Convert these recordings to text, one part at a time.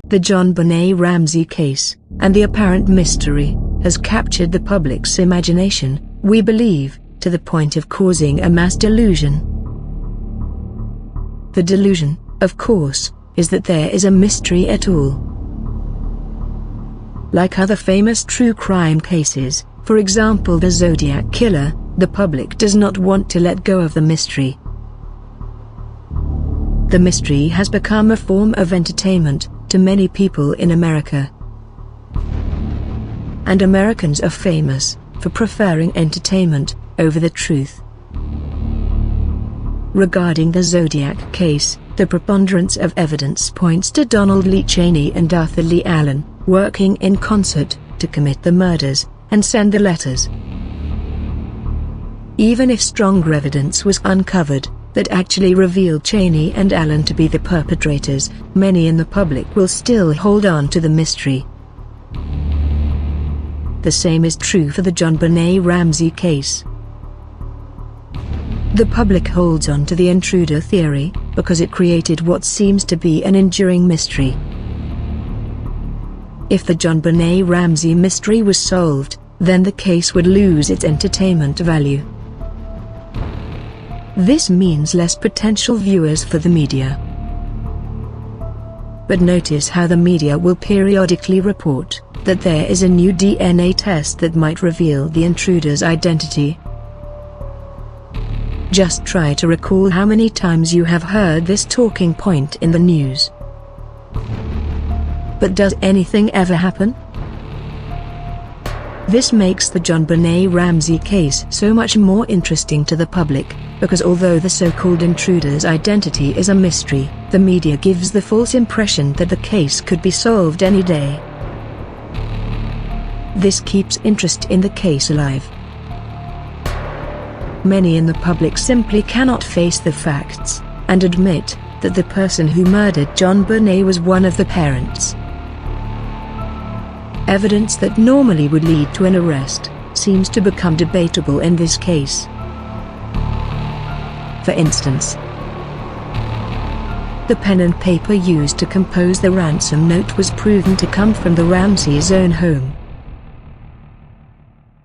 The JonBenet Ramsey case, and the apparent mystery, has captured the public's imagination, we believe, to the point of causing a mass delusion. The delusion, of course, is that there is a mystery at all. Like other famous true crime cases, for example the Zodiac Killer, the public does not want to let go of the mystery. The mystery has become a form of entertainment to many people in America. And Americans are famous for preferring entertainment over the truth. Regarding the Zodiac case, the preponderance of evidence points to Donald Lee Cheney and Arthur Lee Allen working in concert to commit the murders and send the letters. Even if stronger evidence was uncovered that actually revealed Cheney and Allen to be the perpetrators, many in the public will still hold on to the mystery. The same is true for the JonBenet Ramsey case. The public holds on to the intruder theory because it created what seems to be an enduring mystery. If the JonBenet Ramsey mystery was solved, then the case would lose its entertainment value. This means less potential viewers for the media. But notice how the media will periodically report that there is a new DNA test that might reveal the intruder's identity. Just try to recall how many times you have heard this talking point in the news. But does anything ever happen? This makes the JonBenet Ramsey case so much more interesting to the public, because although the so-called intruder's identity is a mystery, the media gives the false impression that the case could be solved any day. This keeps interest in the case alive. Many in the public simply cannot face the facts and admit that the person who murdered JonBenet was one of the parents. Evidence that normally would lead to an arrest seems to become debatable in this case. For instance, the pen and paper used to compose the ransom note was proven to come from the Ramsey's own home.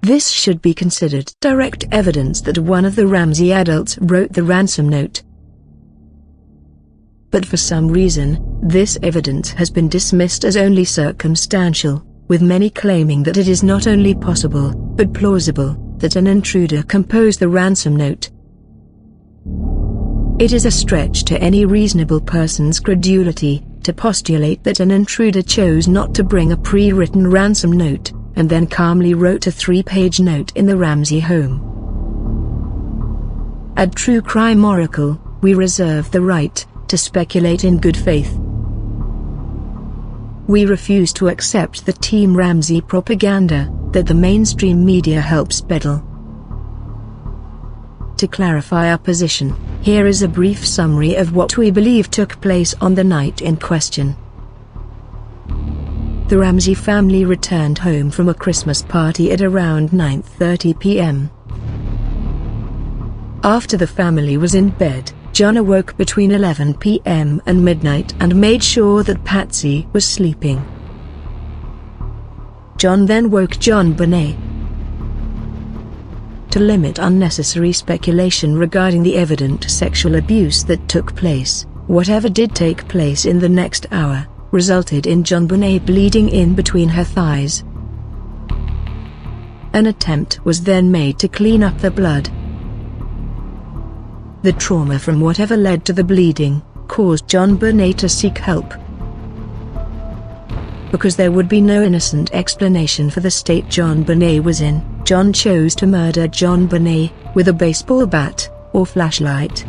This should be considered direct evidence that one of the Ramsey adults wrote the ransom note. But for some reason, this evidence has been dismissed as only circumstantial, with many claiming that it is not only possible, but plausible, that an intruder composed the ransom note. It is a stretch to any reasonable person's credulity to postulate that an intruder chose not to bring a pre-written ransom note, and then calmly wrote a 3-page note in the Ramsey home. At True Crime Oracle, we reserve the right to speculate in good faith. We refuse to accept the Team Ramsey propaganda that the mainstream media helps peddle. To clarify our position, here is a brief summary of what we believe took place on the night in question. The Ramsey family returned home from a Christmas party at around 9:30 p.m. After the family was in bed, John awoke between 11 p.m. and midnight and made sure that Patsy was sleeping. John then woke JonBenet. To limit unnecessary speculation regarding the evident sexual abuse that took place, whatever did take place in the next hour resulted in JonBenet bleeding in between her thighs. An attempt was then made to clean up the blood. The trauma from whatever led to the bleeding caused JonBenet to seek help. Because there would be no innocent explanation for the state JonBenet was in, John chose to murder JonBenet with a baseball bat or flashlight.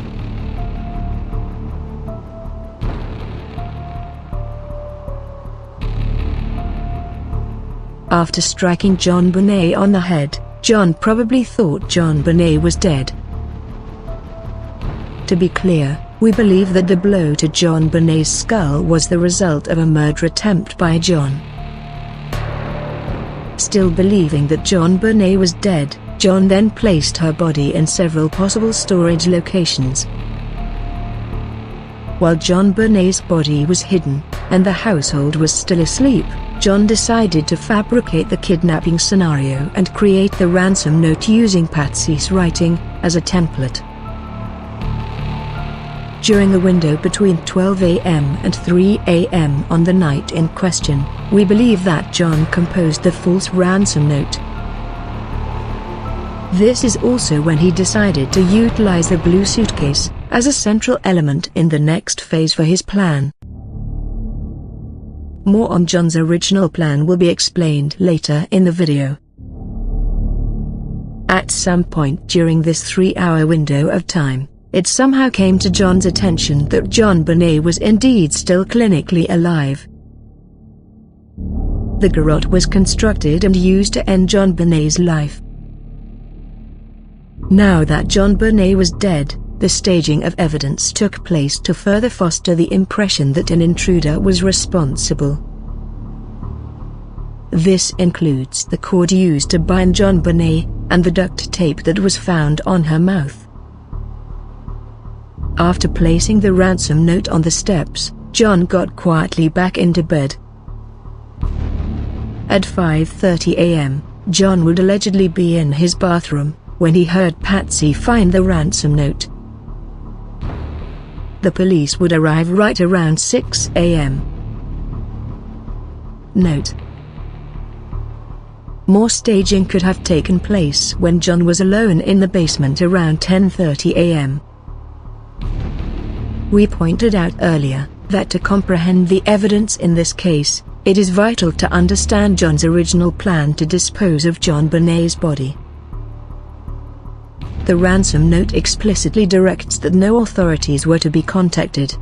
After striking JonBenet on the head, John probably thought JonBenet was dead. To be clear, we believe that the blow to JonBenet's skull was the result of a murder attempt by John. Still believing that JonBenet was dead, John then placed her body in several possible storage locations. While JonBenet's body was hidden, and the household was still asleep, Jon decided to fabricate the kidnapping scenario and create the ransom note using Patsy's writing as a template. During the window between 12 a.m. and 3 a.m. on the night in question, we believe that Jon composed the false ransom note. This is also when he decided to utilize the blue suitcase as a central element in the next phase for his plan. More on Jon's original plan will be explained later in the video. At some point during this 3-hour window of time, it somehow came to Jon's attention that JonBenet was indeed still clinically alive. The garrote was constructed and used to end JonBenet's life. Now that JonBenet was dead, the staging of evidence took place to further foster the impression that an intruder was responsible. This includes the cord used to bind JonBenet, and the duct tape that was found on her mouth. After placing the ransom note on the steps, Jon got quietly back into bed. At 5:30 a.m., Jon would allegedly be in his bathroom when he heard Patsy find the ransom note. The police would arrive right around 6 a.m. Note: more staging could have taken place when Jon was alone in the basement around 10:30 a.m. We pointed out earlier that to comprehend the evidence in this case, it is vital to understand Jon's original plan to dispose of JonBenet's body. The ransom note explicitly directs that no authorities were to be contacted.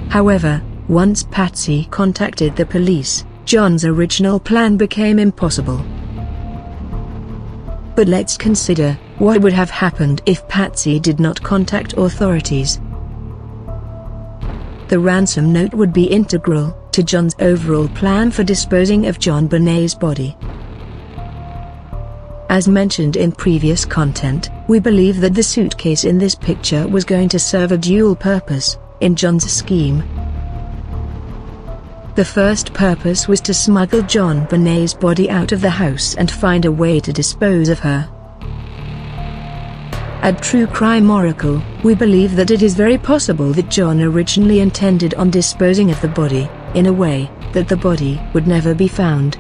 However, once Patsy contacted the police, Jon's original plan became impossible. But let's consider what would have happened if Patsy did not contact authorities. The ransom note would be integral to Jon's overall plan for disposing of JonBenet's body. As mentioned in previous content, we believe that the suitcase in this picture was going to serve a dual purpose in Jon's scheme. The first purpose was to smuggle JonBenet's body out of the house and find a way to dispose of her. At True Crime Oracle, we believe that it is very possible that Jon originally intended on disposing of the body in a way that the body would never be found.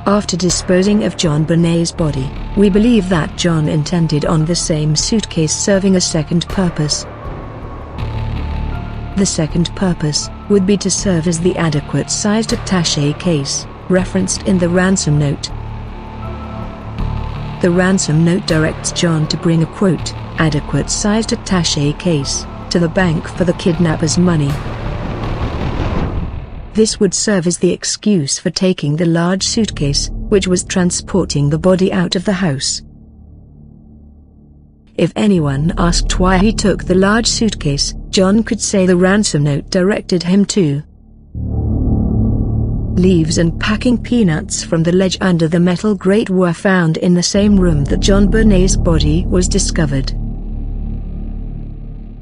After disposing of JonBenet's body, we believe that Jon intended on the same suitcase serving a second purpose. The second purpose would be to serve as the adequate-sized attaché case referenced in the ransom note. The ransom note directs Jon to bring a quote, adequate-sized attaché case to the bank for the kidnapper's money. This would serve as the excuse for taking the large suitcase, which was transporting the body out of the house. If anyone asked why he took the large suitcase, Jon could say the ransom note directed him to. Leaves and packing peanuts from the ledge under the metal grate were found in the same room that JonBenet's body was discovered.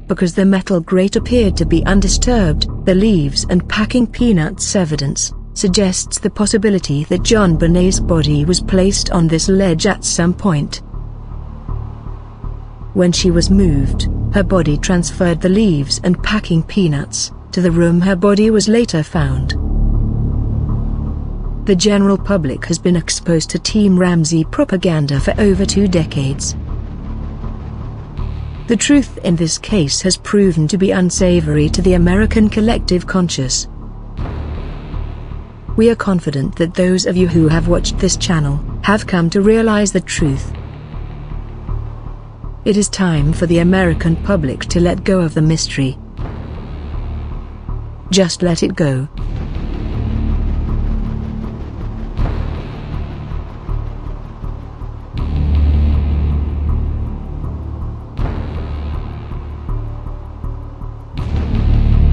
Because the metal grate appeared to be undisturbed, the leaves and packing peanuts evidence suggests the possibility that JonBenet's body was placed on this ledge at some point. When she was moved, her body transferred the leaves and packing peanuts to the room her body was later found. The general public has been exposed to Team Ramsey propaganda for over 2 decades. The truth in this case has proven to be unsavory to the American collective conscience. We are confident that those of you who have watched this channel have come to realize the truth. It is time for the American public to let go of the mystery. Just let it go.